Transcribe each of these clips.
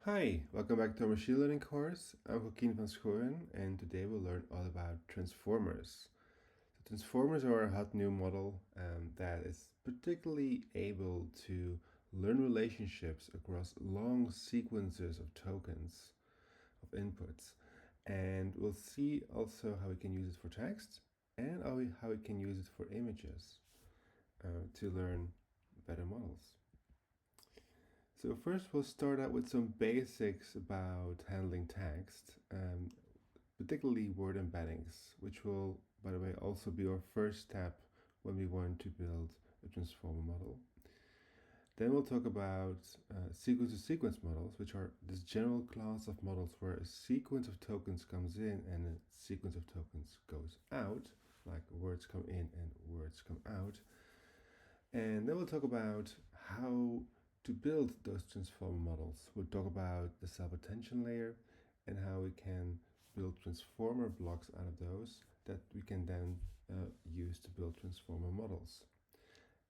Hi, welcome back to our machine learning course. I'm Joaquin van Schooyen, and today we'll learn all about transformers. So transformers are a hot new model that is particularly able to learn relationships across long sequences of tokens, of inputs. And we'll see also how we can use it for text and how we can use it for images to learn better models. So first we'll start out with some basics about handling text, particularly word embeddings, which will, by the way, also be our first step when we want to build a transformer model. Then we'll talk about sequence-to-sequence models, which are this general class of models where a sequence of tokens comes in and a sequence of tokens goes out, like words come in and words come out. And then we'll talk about how to build those transformer models. We'll talk about the self-attention layer and how we can build transformer blocks out of those that we can then use to build transformer models.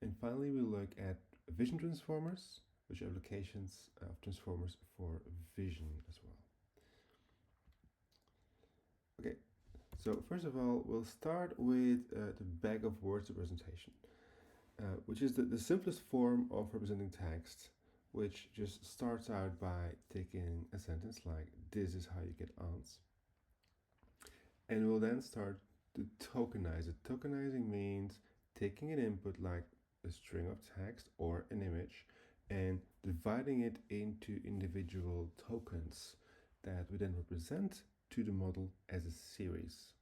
And finally, we'll look at vision transformers, which are applications of transformers for vision as well. Okay, so first of all, we'll start with the bag of words representation. Which is the simplest form of representing text, which just starts out by taking a sentence like, this is how you get ants. And we'll then start to tokenize it. Tokenizing means taking an input like a string of text or an image and dividing it into individual tokens that we then represent to the model as a series.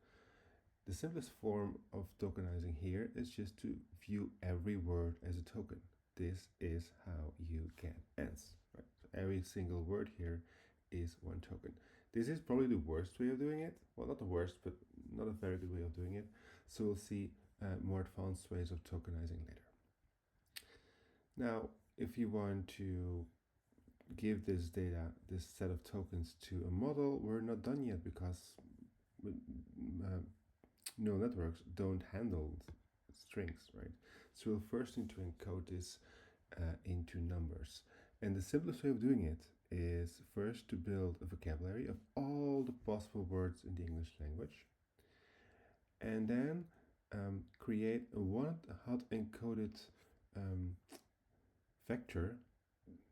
The simplest form of tokenizing here is just to view every word as a token. This is how you get ants. Right? So every single word here is one token. This is probably the worst way of doing it. Well, not the worst, but not a very good way of doing it. So we'll see more advanced ways of tokenizing later. Now, if you want to give this data, this set of tokens to a model, we're not done yet because neural networks don't handle strings, right? So we'll first need to encode this into numbers. And the simplest way of doing it is first to build a vocabulary of all the possible words in the English language. And then create a one hot encoded vector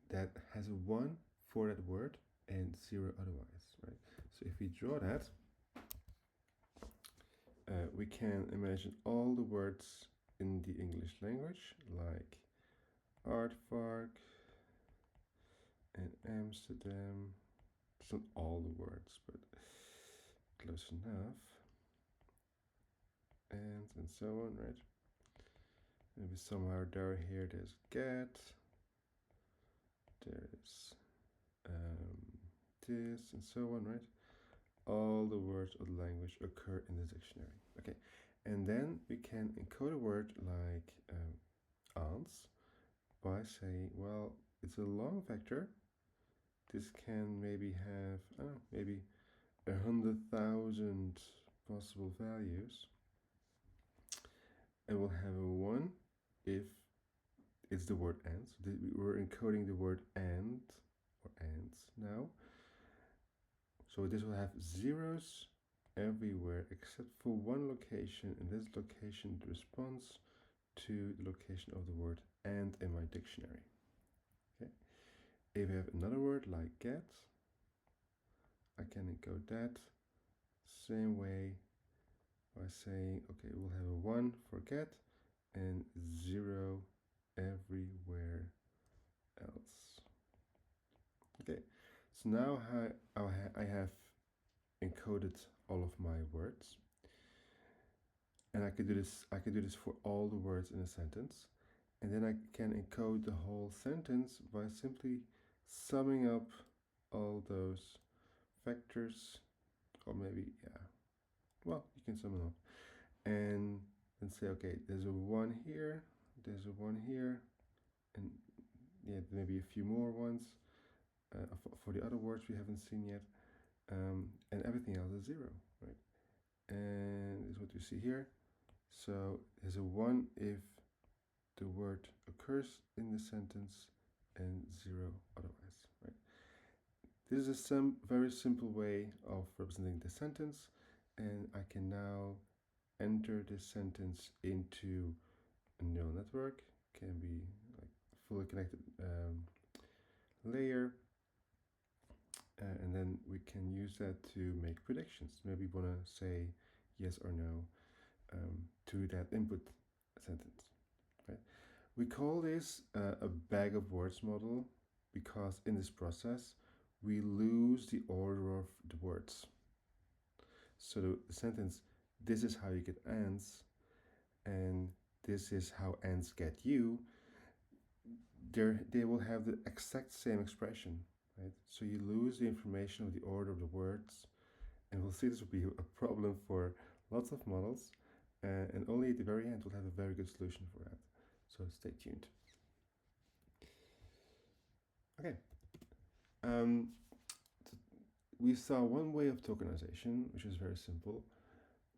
that has a 1 for that word and 0 otherwise, right? So if we draw that, we can imagine all the words in the English language, like aardvark and Amsterdam. It's not all the words, but close enough. And so on, right? Maybe somewhere down here there's get, there's this, and so on, right? All the words of the language occur in the dictionary. Okay, and then we can encode a word like ants by saying, well, it's a long vector. This can maybe have, I don't know, maybe 100,000 possible values. And we'll have a 1 if it's the word and. So we're encoding the word and, or ands now. So this will have zeros everywhere except for one location, and this location responds to the location of the word and in my dictionary. Okay. If I have another word like get, I can encode that same way by saying, okay, we'll have a 1 for get and 0 everywhere else. Okay, so now I have encoded all of my words, and I could do this for all the words in a sentence, and then I can encode the whole sentence by simply summing up all those vectors, or maybe, yeah, well, you can sum them up and then say, okay, there's a 1 here, there's a 1 here, and yeah, maybe a few more ones for the other words we haven't seen yet, and everything else is 0, right? And this is what you see here. So there's a 1 if the word occurs in the sentence and 0 otherwise, right? This is a very simple way of representing the sentence, and I can now enter this sentence into a neural network. Can be like fully connected layer, and then we can use that to make predictions. Maybe we want to say yes or no to that input sentence. Right? We call this a bag of words model because in this process we lose the order of the words. So the sentence, this is how you get ants, and this is how ants get you, they will have the exact same expression, right? So you lose the information of the order of the words, and we'll see this will be a problem for lots of models, and only at the very end we'll have a very good solution for that. So stay tuned. Okay. We saw one way of tokenization, which is very simple.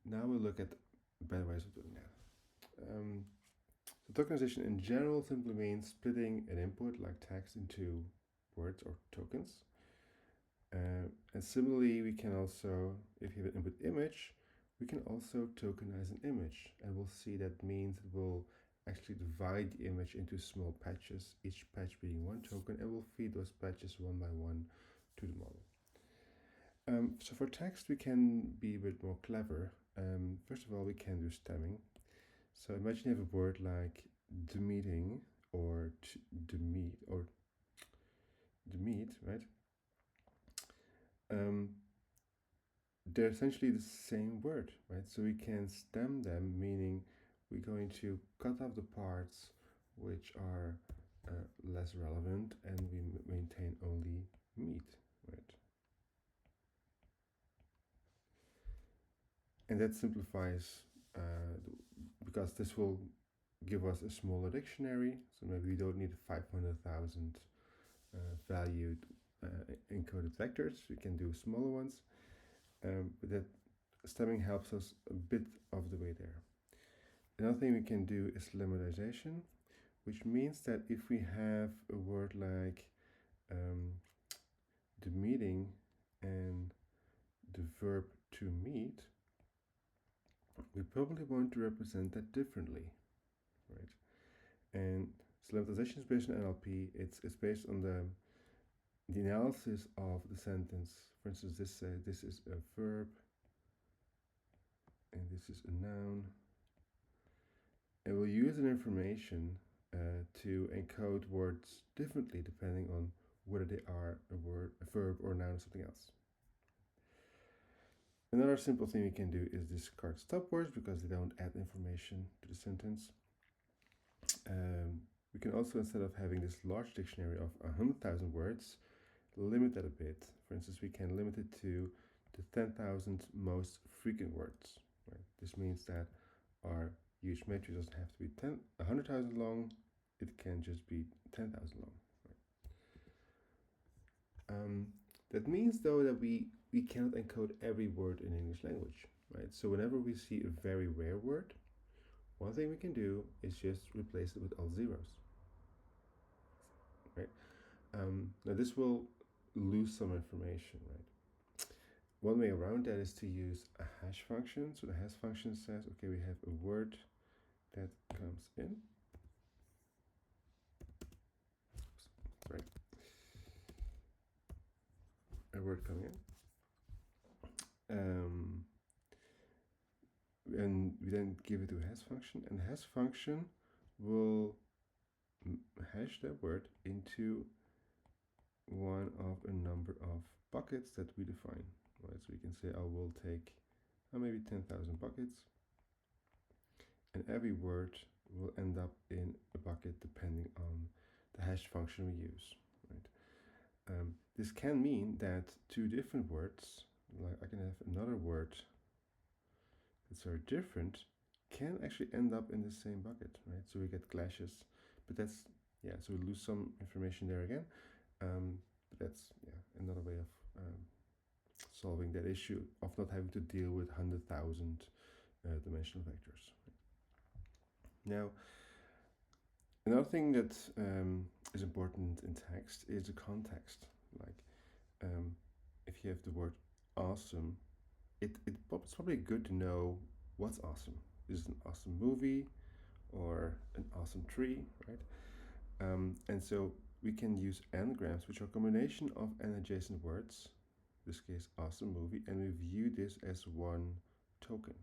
Now we'll look at better ways of doing that. So tokenization in general simply means splitting an input like text into words or tokens. And similarly, we can also, if you have an input image, we can also tokenize an image. And we'll see that means it will actually divide the image into small patches, each patch being one token, and we'll feed those patches one by one to the model. So for text, we can be a bit more clever. First of all, we can do stemming. So imagine you have a word like the meeting or the meat or the meat, right? They're essentially the same word, right? So we can stem them, meaning we're going to cut off the parts which are less relevant, and we maintain only meat, right? And that simplifies because this will give us a smaller dictionary. So maybe we don't need 500,000 valued encoded vectors. We can do smaller ones. But that stemming helps us a bit of the way there. Another thing we can do is lemmatization, which means that if we have a word like the meeting and the verb to meet, we probably want to represent that differently, right? And so lemmatization is based on NLP. It's based on the analysis of the sentence. For instance, this is a verb and this is a noun. And we'll use that information to encode words differently depending on whether they are a verb or a noun or something else. Another simple thing we can do is discard stop words because they don't add information to the sentence. We can also, instead of having this large dictionary of 100,000 words, limit that a bit. For instance, we can limit it to the 10,000 most frequent words. Right? This means that our huge matrix doesn't have to be 100,000 long, it can just be 10,000 long. Right? That means though that we cannot encode every word in English language, right? So whenever we see a very rare word, one thing we can do is just replace it with all zeros, right? Now this will lose some information, right? One way around that is to use a hash function. So the hash function says, okay, we have a word that comes in, right? A word coming in. And we then give it to a hash function, and the hash function will hash that word into one of a number of buckets that we define. Right? So we can say I will take maybe 10,000 buckets, and every word will end up in a bucket depending on the hash function we use. Right? This can mean that two different words, like I can have another word that's very different, can actually end up in the same bucket, right? So we get clashes, but that's, yeah, so we lose some information there again. But that's, yeah, another way of solving that issue of not having to deal with 100,000 dimensional vectors. Now, another thing that is important in text is the context. Like, if you have the word awesome, it's probably good to know what's awesome. Is it an awesome movie or an awesome tree, right? And so we can use anagrams, which are a combination of and adjacent words, in this case awesome movie, and we view this as one token.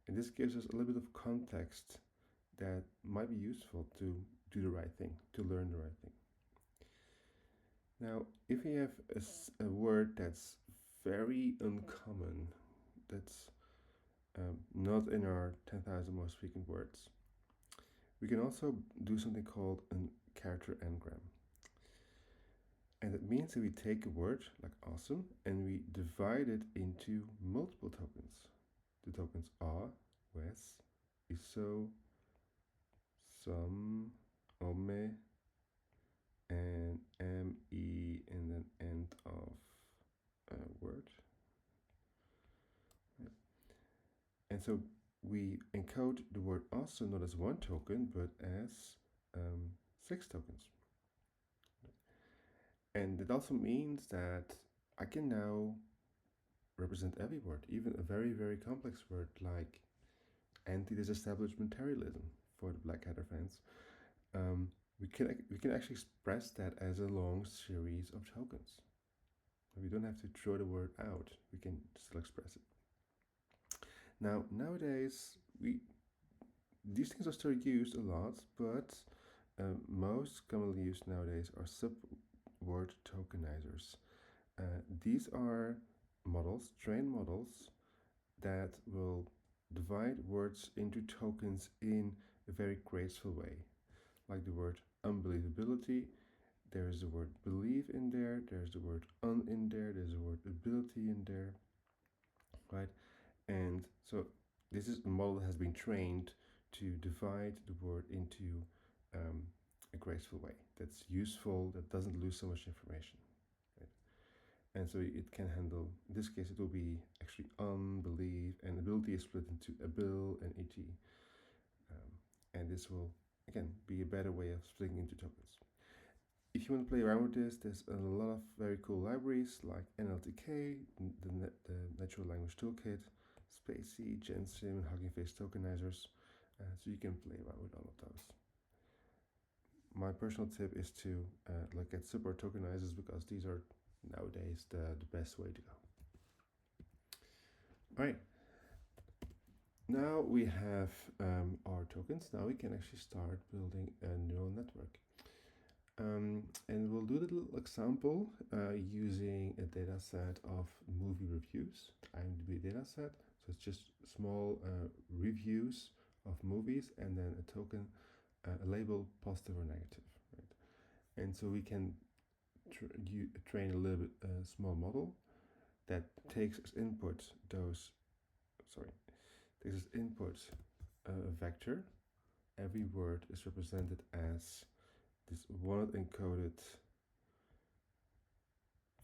And this gives us a little bit of context that might be useful to do the right thing, to learn the right thing. Now, if we have a word that's very uncommon, that's not in our 10,000 most frequent words, we can also do something called a character anagram. And it means that we take a word like awesome and we divide it into multiple tokens. The tokens are, wes, iso, some, ome, and me, and then end of word. Yep. And so we encode the word awesome not as one token, but as 6 tokens. And it also means that I can now represent every word, even a very, very complex word like anti-disestablishmentarianism for the Blackadder fans. We can actually express that as a long series of tokens. We don't have to throw the word out. We can still express it. Now, nowadays, these things are still used a lot, but most commonly used nowadays are sub-word tokenizers. These are models, trained models, that will divide words into tokens in a very graceful way. Like the word unbelievability, there's the word believe in there, there's the word un in there, there's the word ability in there, right? And so this is a model that has been trained to divide the word into a graceful way that's useful, that doesn't lose so much information. Right? And so it can handle, in this case, it will be actually unbelieve, and ability is split into abil and et. And this will, again, be a better way of splitting into tokens. If you want to play around with this, there's a lot of very cool libraries like NLTK, the Natural Language Toolkit, Spacey, GenSim, Hugging Face tokenizers, so you can play around with all of those. My personal tip is to look at support tokenizers because these are nowadays the best way to go. All right. Now we have our tokens. Now we can actually start building a neural network. And we'll do a little example using a data set of movie reviews, IMDb data set. So it's just small reviews of movies and then a token, a label positive or negative. Right? And so we can train a little bit small model that takes as input a vector. Every word is represented as this one encoded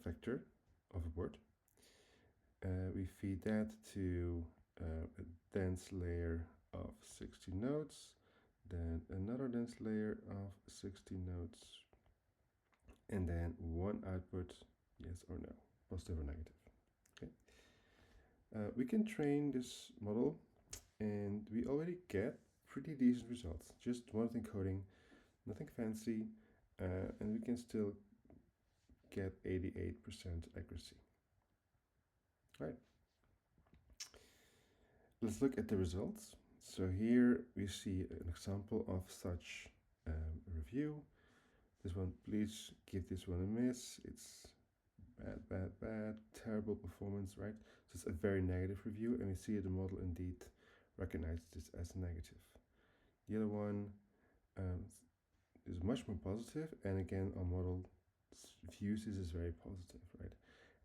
vector of a word. We feed that to a dense layer of 60 nodes, then another dense layer of 60 nodes, and then one output, yes or no, positive or negative. Okay. We can train this model, and we already get pretty decent results. Just one encoding, nothing fancy, and we can still get 88% accuracy. Right. Let's look at the results. So here we see an example of such a review. This one, please give this one a miss. It's bad, terrible performance, right? So it's a very negative review, and we see the model indeed recognizes this as negative. The other one is much more positive, and again, our model views this as very positive, right?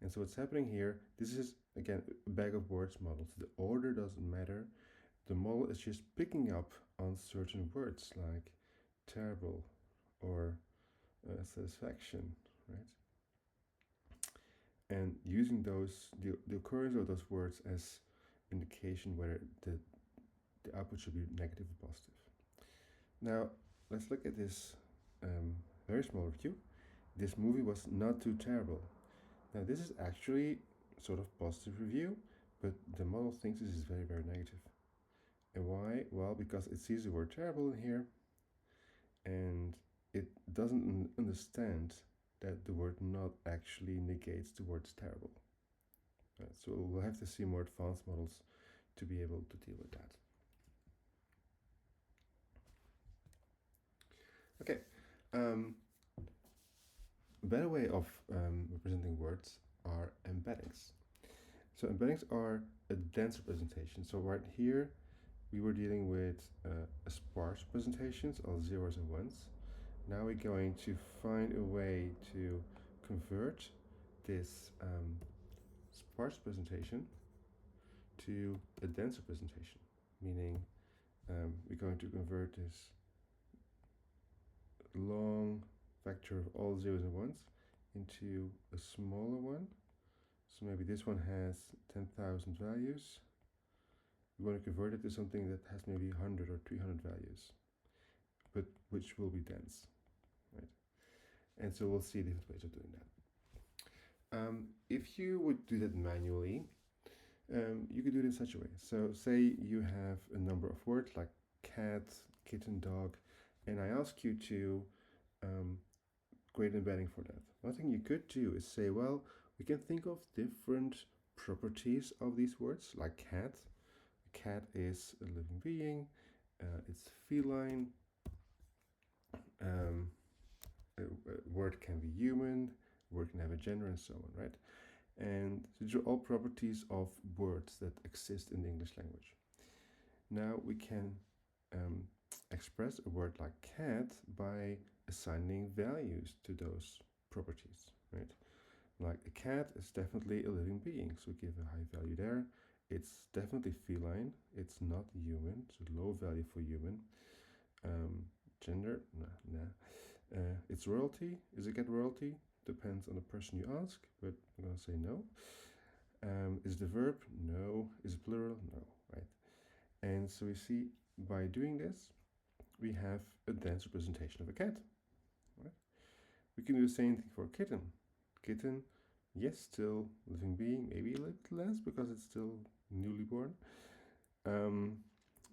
And so what's happening here, this is, again, a bag of words model. So the order doesn't matter. The model is just picking up on certain words like terrible or satisfaction, right? And using those, the occurrence of those words as indication whether the output should be negative or positive. Now, let's look at this very small review. This movie was not too terrible. Now this is actually sort of positive review, but the model thinks this is very, very negative. And why? Well, because it sees the word terrible in here, and it doesn't understand that the word not actually negates the words terrible. So we'll have to see more advanced models to be able to deal with that. Okay, a better way of representing words are embeddings. So embeddings are a dense representation. So right here, we were dealing with a sparse representations, all zeros and ones. Now we're going to find a way to convert this sparse representation to a dense representation, meaning we're going to convert this long vector of all zeros and ones into a smaller one. So maybe this one has 10,000 values. We want to convert it to something that has maybe 100 or 300 values, but which will be dense, right? And so we'll see different ways of doing that. If you would do that manually, you could do it in such a way. So say you have a number of words like cat, kitten, dog, and I ask you to create an embedding for that. One thing you could do is say, well, we can think of different properties of these words, like cat. A cat is a living being, it's feline, a word can be human, a word can have a gender, and so on, right? And these are all properties of words that exist in the English language. Now we can express a word like cat by assigning values to those properties, right? Like a cat is definitely a living being, so we give a high value there. It's definitely feline, it's not human, so low value for human. Gender, nah. It's royalty, is a cat royalty? Depends on the person you ask, but I'm gonna say no. Is the verb? No. Is it plural? No, right? And so we see by doing this, we have a dense representation of a cat, right? We can do the same thing for a kitten. Kitten, yes, still living being, maybe a little bit less because it's still newly born.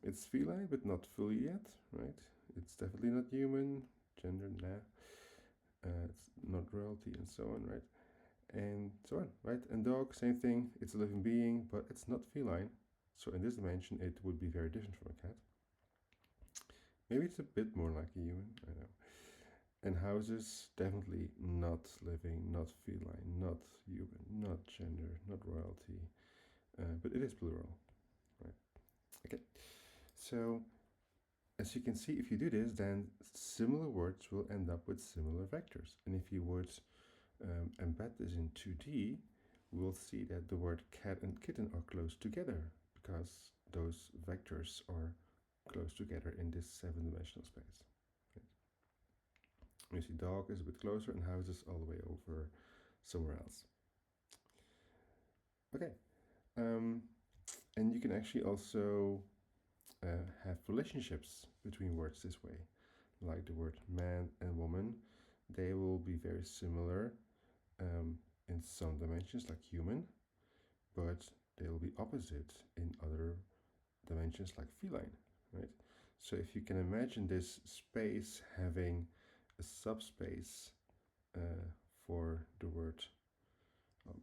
It's feline, but not fully yet, right? It's definitely not human, gender, nah. It's not royalty, and so on, right? And so on, right? And dog, same thing. It's a living being, but it's not feline. So in this dimension, it would be very different from a cat. Maybe it's a bit more like a human, I know. And houses, definitely not living, not feline, not human, not gender, not royalty, but it is plural, right? Okay, so as you can see, if you do this, then similar words will end up with similar vectors. And if you would embed this in 2D, we'll see that the word cat and kitten are close together because those vectors are close together in this 7-dimensional space. You see dog is a bit closer and house is all the way over somewhere else. Okay, and you can actually also have relationships between words this way, like the word man and woman. They will be very similar in some dimensions, like human, but they will be opposite in other dimensions, like feline, right? So if you can imagine this space having a subspace for the word,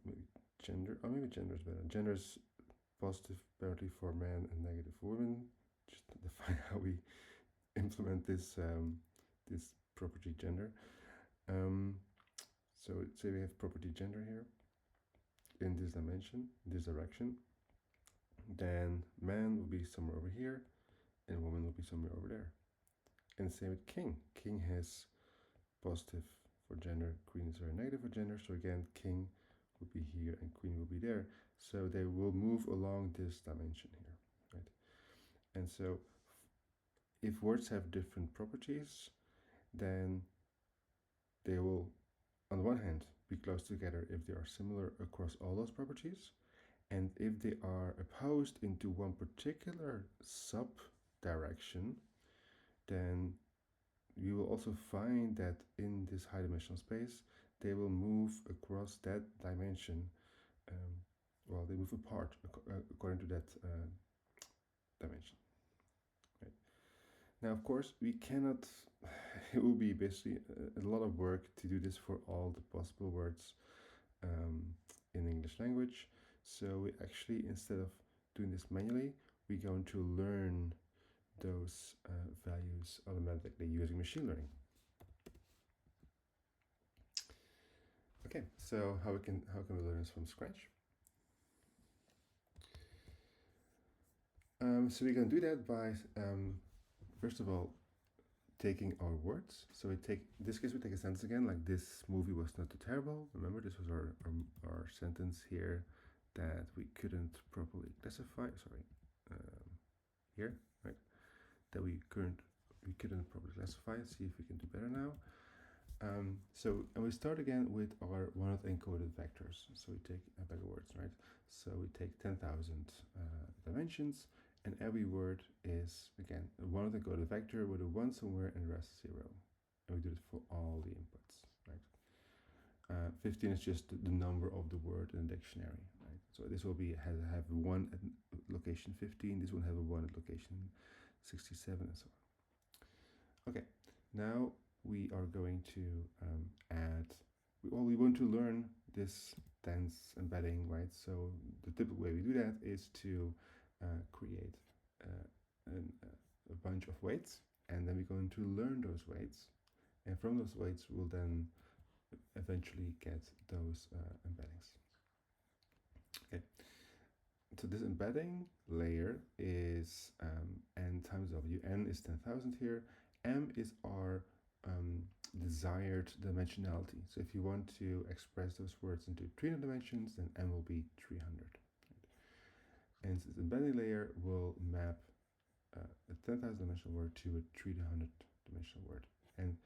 maybe gender, or maybe gender is better. Gender is positive apparently for man and negative for women. Just to define how we implement this this property gender. So say we have property gender here in this dimension, this direction. Then man will be somewhere over here, and woman will be somewhere over there. And same with king. King has positive for gender, queen is very negative for gender. So again, king will be here and queen will be there. So they will move along this dimension here, right? And so if words have different properties, then they will, on the one hand, be close together if they are similar across all those properties. And if they are opposed into one particular sub-direction, then you will also find that in this high dimensional space, they will move across that dimension. Well, they move apart according to that dimension. Right. Now, of course, we cannot. It will be basically a lot of work to do this for all the possible words in English language. So we actually, instead of doing this manually, we're going to learn those values automatically using machine learning. Okay, so how can we learn this from scratch? So we can do that by first of all taking our words. So we take, in this case, we take a sentence again, like this movie was not too terrible. Remember, this was our sentence here that we couldn't properly classify. Sorry, here, right? That we couldn't properly classify. See if we can do better now. And we start again with our one encoded vectors. So we take bigger words, right? So we take 10,000 dimensions, and every word is, again, a one encoded vector with a 1 somewhere and the rest 0. And we do it for all the inputs, right? 15 is just the number of the word in the dictionary, right? So this will be have 1 at location 15, this will have a 1 at location 67, and so on. Okay, now we are going to add, we want to learn this dense embedding, right? So the typical way we do that is to create a bunch of weights, and then we're going to learn those weights, and from those weights we'll then eventually get those embeddings. Okay, so this embedding layer is n times w. N is 10,000 here. M is our desired dimensionality. So if you want to express those words into 300 dimensions, then M will be 300. Right? And the embedding layer will map a 10,000 dimensional word to a 300 dimensional word. And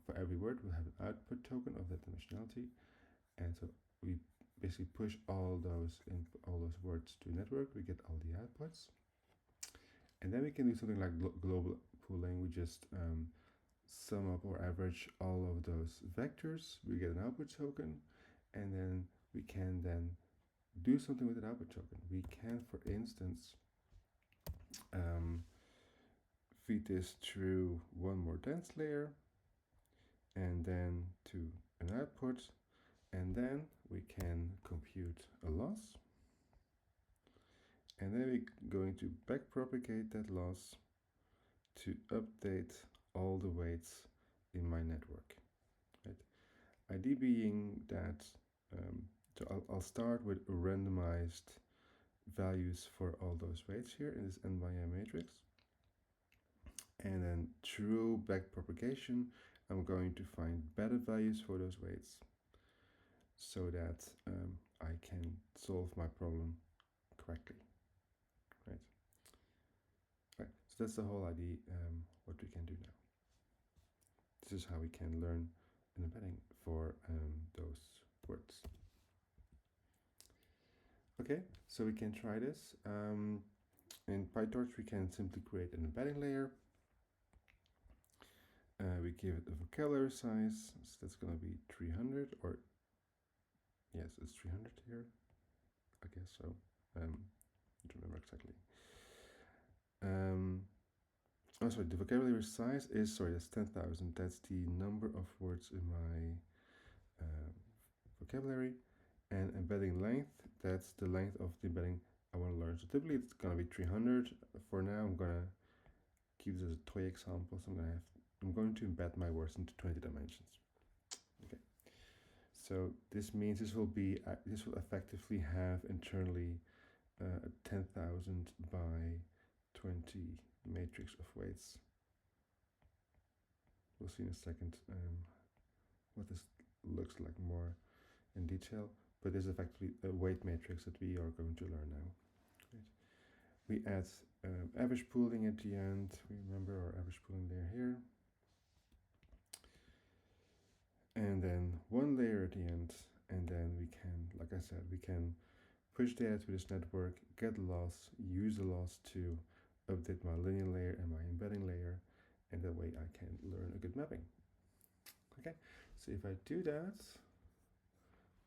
for every word, we'll have an output token of that dimensionality. And so we basically push all those words to a network. We get all the outputs. And then we can do something like global pooling. We just sum up or average all of those vectors. We get an output token, and then we can then do something with that output token. We can, for instance, feed this through one more dense layer, and then to an output, and then we can compute a loss, and then we're going to backpropagate that loss to update all the weights in my network. Right? ID being that, so I'll start with randomized values for all those weights here in this n by n matrix. And then through backpropagation, I'm going to find better values for those weights so that I can solve my problem correctly. Right? Right. So that's the whole idea, what we can do now. This is how we can learn an embedding for those words. Okay, so we can try this. In PyTorch, we can simply create an embedding layer. We give it a vocabulary size, so that's going to be 300, or yes, it's 300 here. I guess so. I don't remember exactly. Oh, sorry, the vocabulary size is, sorry, that's 10,000. That's the number of words in my vocabulary. And embedding length, that's the length of the embedding I want to learn. So typically it's going to be 300. For now, I'm going to keep this as a toy example. So I'm going to embed my words into 20 dimensions. Okay. So this means this will effectively have internally a 10,000 by 20 matrix of weights. We'll see in a second what this looks like more in detail, but this is effectively a weight matrix that we are going to learn now. Right. We add average pooling at the end. We remember our average pooling layer here. And then one layer at the end, and then we can, like I said, we can push data to this network, get the loss, use the loss to update my linear layer and my embedding layer, and that way I can learn a good mapping. Okay, So if I do that,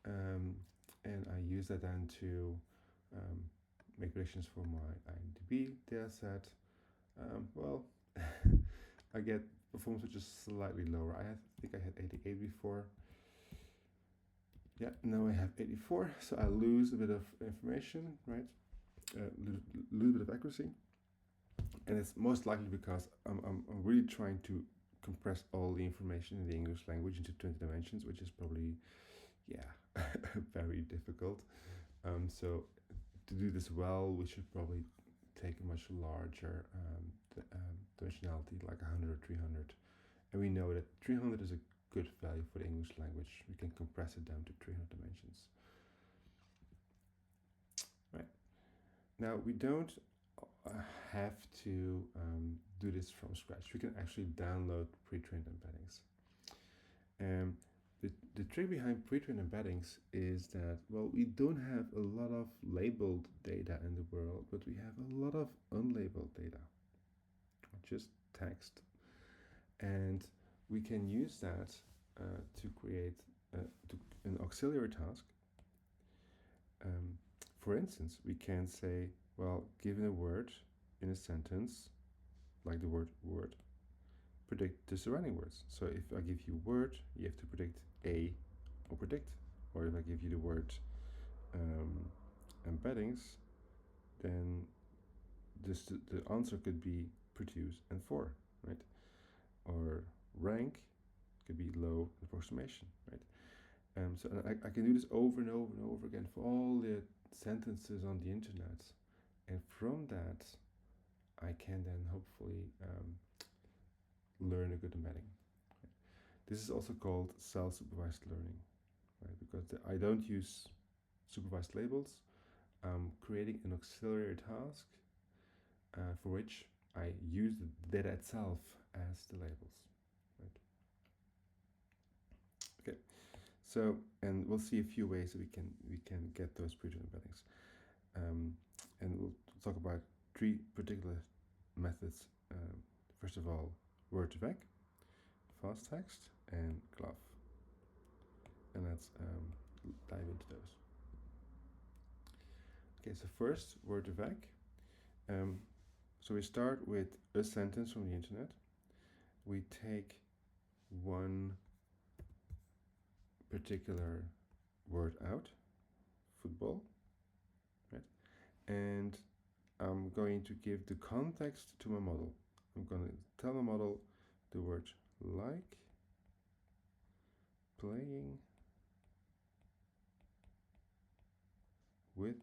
and I use that then to make predictions for my IMDb dataset, well, I get performance which is slightly lower. I think I had 88 before. Yeah, now I have 84, so I lose a bit of information, right? Lose a bit of accuracy, and it's most likely because I'm really trying to compress all the information in the English language into 20 dimensions, which is probably, yeah, very difficult. So to do this well, we should probably take a much larger dimensionality, like 100 or 300. And we know that 300 is a good value for the English language. We can compress it down to 300 dimensions. Right. Now, we don't have to do this from scratch. We can actually download pre-trained embeddings. The trick behind pre-trained embeddings is that, well, we don't have a lot of labeled data in the world, but we have a lot of unlabeled data, just text. And we can use that to create an auxiliary task. For instance, we can say, well, given a word in a sentence, like the word word, predict the surrounding words. So if I give you word, you have to predict a or predict. Or if I give you the word embeddings, then the answer could be produce and for, right? Or rank could be low approximation, right? So I can do this over and over and over again for all the sentences on the internet, and from that I can then hopefully learn a good embedding. This is also called self-supervised learning, right? Because I don't use supervised labels. I'm creating an auxiliary task for which I use the data itself as the labels, right? Okay, so and we'll see a few ways that we can get those pre-trained embeddings, and we'll talk about three particular methods. First of all, word-to-vec, FastText, and GLOV. And let's dive into those. Okay, so first, word-to-vec. So we start with a sentence from the internet. We take one particular word out, football, right? And I'm going to give the context to my model. I'm going to tell my model the word like, playing, with,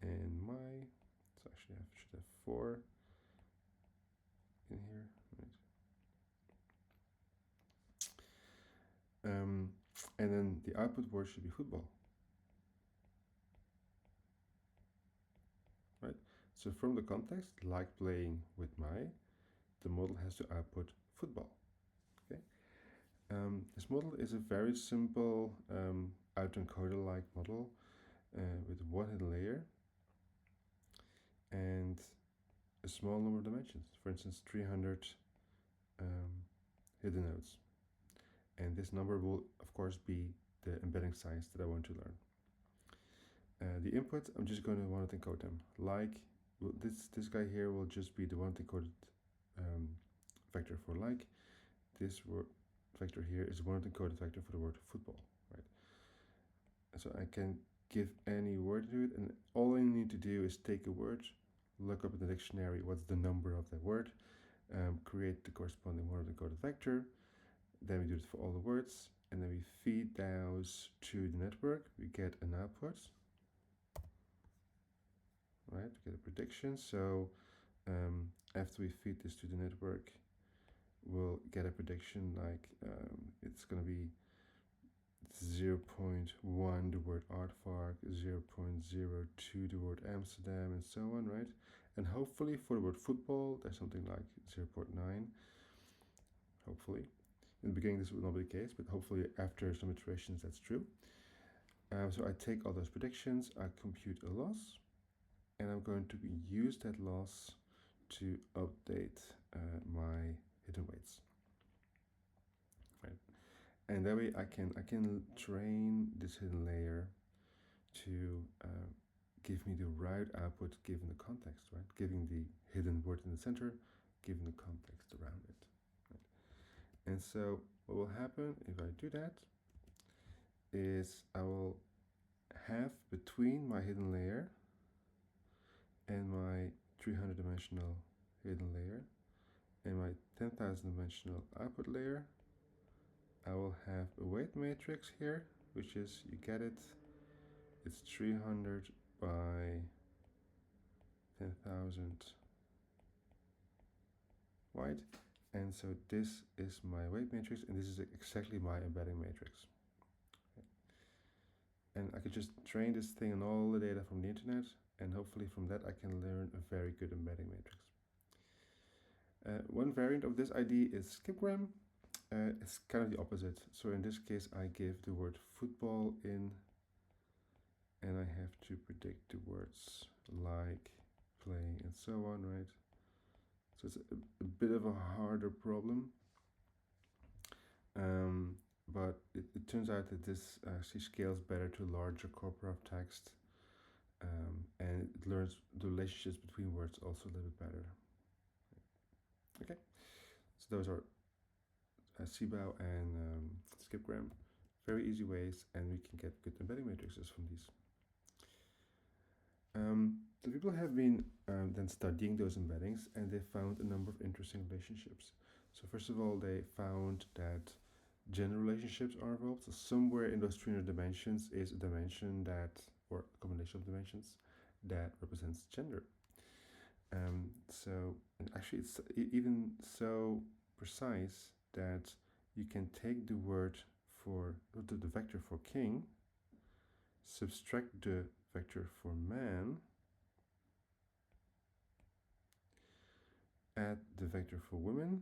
and my. So actually I should have 4 in here, right? And then the output word should be football, right? So from the context, like playing with my, the model has to output football. Okay. This model is a very simple autoencoder-like model with one hidden layer and a small number of dimensions. For instance, 300 hidden nodes. And this number will, of course, be the embedding size that I want to learn. The input, I'm just going to want to encode them. Like, this guy here will just be the one encoded vector for like. This vector here is one encoded vector for the word football, right? So I can give any word to it, and all I need to do is take a word, look up in the dictionary what's the number of that word, create the corresponding word encoded vector. Then we do it for all the words, and then we feed those to the network. We get an output, right? We get a prediction. So after we feed this to the network, we'll get a prediction like it's going to be 0.1 the word aardvark, 0.02 the word Amsterdam, and so on, right? And hopefully for the word football, there's something like 0.9, hopefully. In the beginning this would not be the case, but hopefully after some iterations that's true. So I take all those predictions, I compute a loss, and I'm going to use that loss to update my hidden weights. And that way I can train this hidden layer to give me the right output given the context, right? Giving the hidden word in the center, given the context around it. Right? And so what will happen if I do that is I will have between my hidden layer and my 300 dimensional hidden layer and my 10,000 dimensional output layer, I will have a weight matrix here, which is, you get it, it's 300 by 10,000 wide. And so this is my weight matrix, and this is exactly my embedding matrix. Okay. And I could just train this thing on all the data from the internet, and hopefully from that I can learn a very good embedding matrix. One variant of this ID is skipgram. It's kind of the opposite. So in this case, I give the word football in, and I have to predict the words like, playing, and so on, right? So it's a bit of a harder problem. But it turns out that this actually scales better to larger corpora of text, and it learns the relationships between words also a little bit better. Okay, so those are CBOW and skipgram. Very easy ways, and we can get good embedding matrices from these. The people have been then studying those embeddings, and they found a number of interesting relationships. So first of all, they found that gender relationships are involved. So somewhere in those 300 dimensions is a dimension that, or a combination of dimensions, that represents gender. So, and actually it's even so precise that you can take the word for, the vector for king, subtract the vector for man, add the vector for women,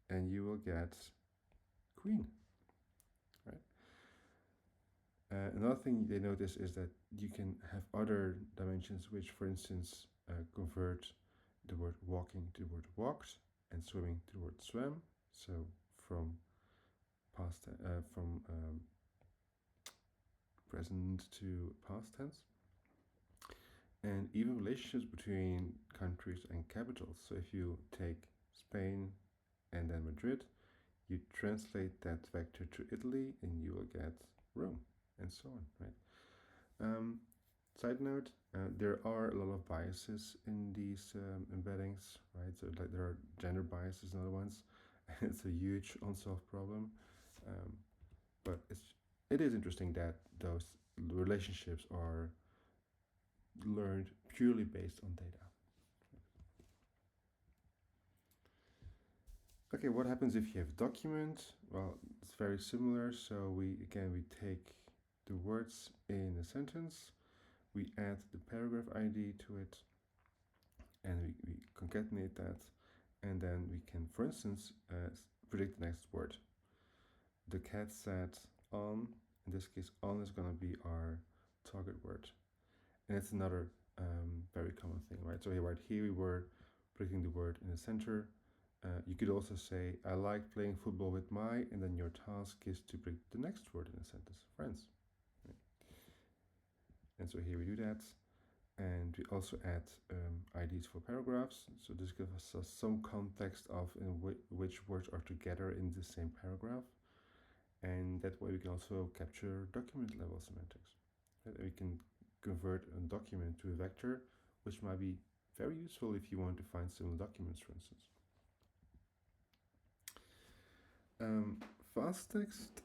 and you will get queen. Right? Another thing they notice is that you can have other dimensions which, for instance, convert the word walking to the word walked and swimming to the word swam. So from past, present to past tense. And even relationships between countries and capitals. So if you take Spain and then Madrid, you translate that vector to Italy and you will get Rome, and so on, right? Side note, there are a lot of biases in these embeddings, right? So like there are gender biases and other ones. It's a huge unsolved problem, but it is interesting that those relationships are learned purely based on data. Okay, what happens if you have document? Well, it's very similar. So we take the words in a sentence, we add the paragraph ID to it, and we concatenate that, and then we can, for instance, predict the next word. The cat sat on. In this case, on is going to be our target word, and it's another very common thing, right? So right here we were predicting the word in the center. You could also say, I like playing football with my, and then your task is to predict the next word in a sentence, friends. Right? And so here we do that. And we also add IDs for paragraphs. So this gives us some context of which words are together in the same paragraph. And that way we can also capture document level semantics. Right? We can convert a document to a vector, which might be very useful if you want to find similar documents, for instance. FastText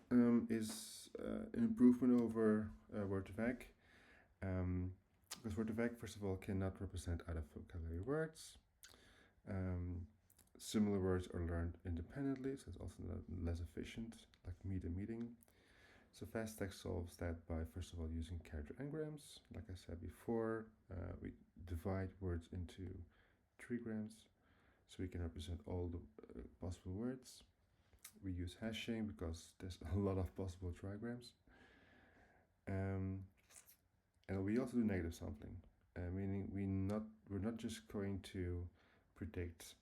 is an improvement over Word2Vec. Because Word2Vec, first of all, cannot represent out of vocabulary words. Similar words are learned independently, so it's also less efficient, like meet a meeting. So FastText solves that by, first of all, using character engrams. Like I said before, we divide words into trigrams, so we can represent all the possible words. We use hashing because there's a lot of possible trigrams. And we also do negative sampling, meaning we're not just going to predict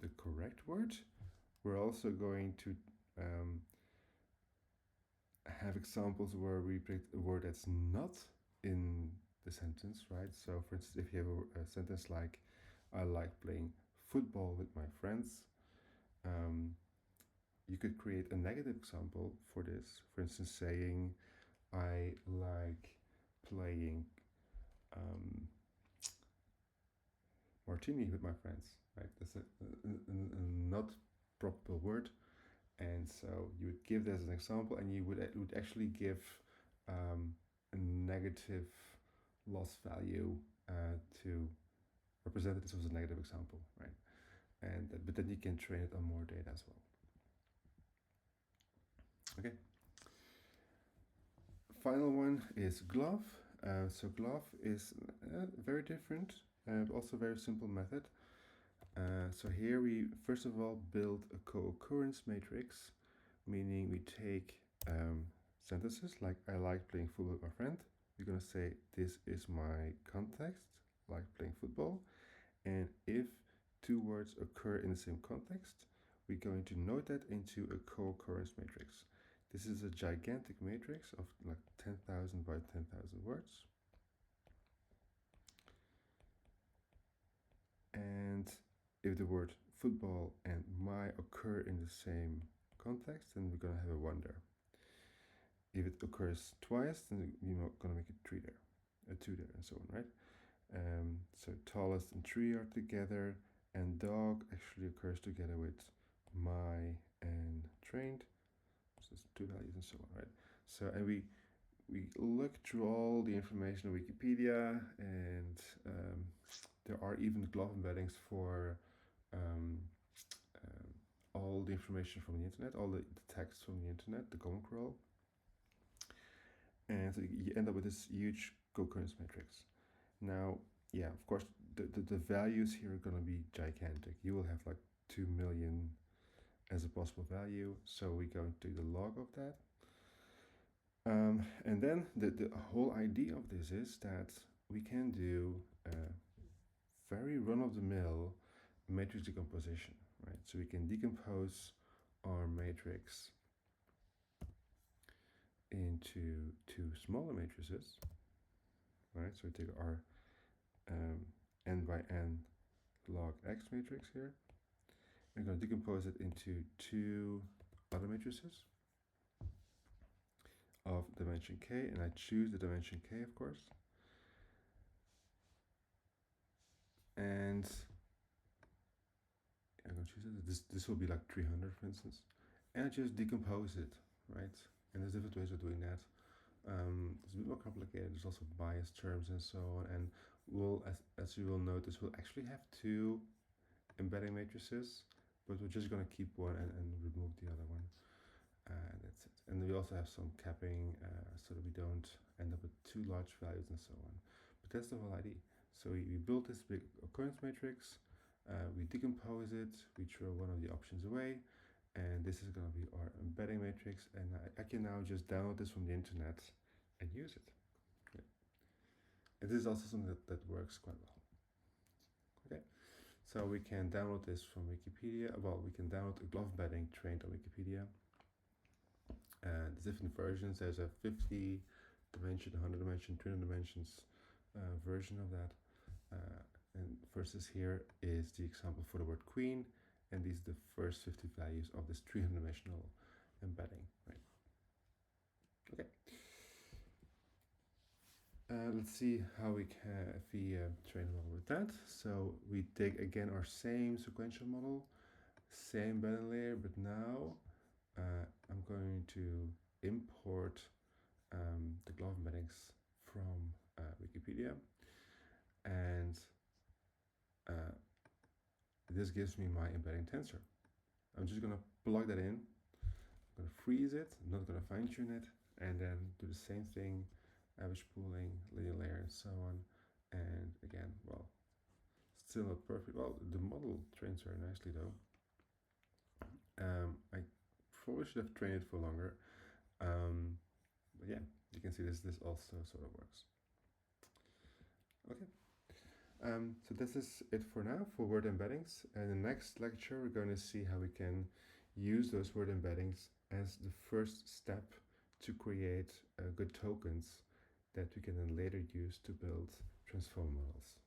the correct word. We're also going to have examples where we predict a word that's not in the sentence, right? So, for instance, if you have a sentence like, I like playing football with my friends, you could create a negative example for this. For instance, saying, I like playing martini with my friends, right? That's a not proper word. And so you would give this as an example, and you would actually give a negative loss value to represent that this was a negative example, right? And but then you can train it on more data as well. Okay. Final one is glove. So glove is very different, also very simple method. So here we first of all build a co-occurrence matrix, meaning we take sentences like I like playing football with my friend. We're going to say this is my context, like playing football. And if two words occur in the same context, we're going to note that into a co-occurrence matrix. This is a gigantic matrix of like 10,000 by 10,000 words. And if the word football and my occur in the same context, then we're going to have a 1 there. If it occurs twice, then we're not going to make it 3 there, a 2 there, and so on, right? So tallest and tree are together, and dog actually occurs together with my and trained. So there's 2 values and so on, right? So, and we look through all the information on Wikipedia, and there are even glove embeddings for all the information from the internet, all the text from the internet, the common crawl. And so you end up with this huge co-occurrence matrix. Now, yeah, of course, the values here are going to be gigantic. You will have like 2 million as a possible value. So we go into the log of that. And then the whole idea of this is that we can do very run-of-the-mill matrix decomposition, right? So we can decompose our matrix into 2 smaller matrices, right? So we take our n by n log x matrix here. We're going to decompose it into 2 other matrices of dimension k, and I choose the dimension k, of course. And I'm going to choose it. This will be like 300, for instance. And I just decompose it, right? And there's different ways of doing that. It's a bit more complicated. There's also bias terms and so on. And we'll, as you will notice, we'll actually have 2 embedding matrices, but we're just going to keep one and remove the other one. That's it. And we also have some capping so that we don't end up with too large values and so on. But that's the whole idea. So we built this big occurrence matrix, we decompose it, we throw one of the options away, and this is going to be our embedding matrix, and I can now just download this from the internet and use it. Okay. And this is also something that works quite well. Okay, so we can download this from Wikipedia. Well, we can download a glove embedding trained on Wikipedia. And there's different versions. There's a 50 dimension, 100 dimension, 300 dimensions version of that. And versus here is the example for the word queen, and these are the first 50 values of this 300-dimensional embedding, right? Okay. Let's see how we can, if we train a model with that. So we take again our same sequential model, same embedding layer, but now I'm going to import the glove embeddings from Wikipedia, and this gives me my embedding tensor. I'm just going to plug that in. I'm going to freeze it. I'm not going to fine tune it, and then do the same thing, average pooling, linear layer, and so on. And again, well, still not perfect. Well, the model trains very nicely though. I probably should have trained it for longer. But yeah, you can see this also sort of works. Okay. So this is it for now for word embeddings. And in the next lecture, we're going to see how we can use those word embeddings as the first step to create good tokens that we can then later use to build transformer models.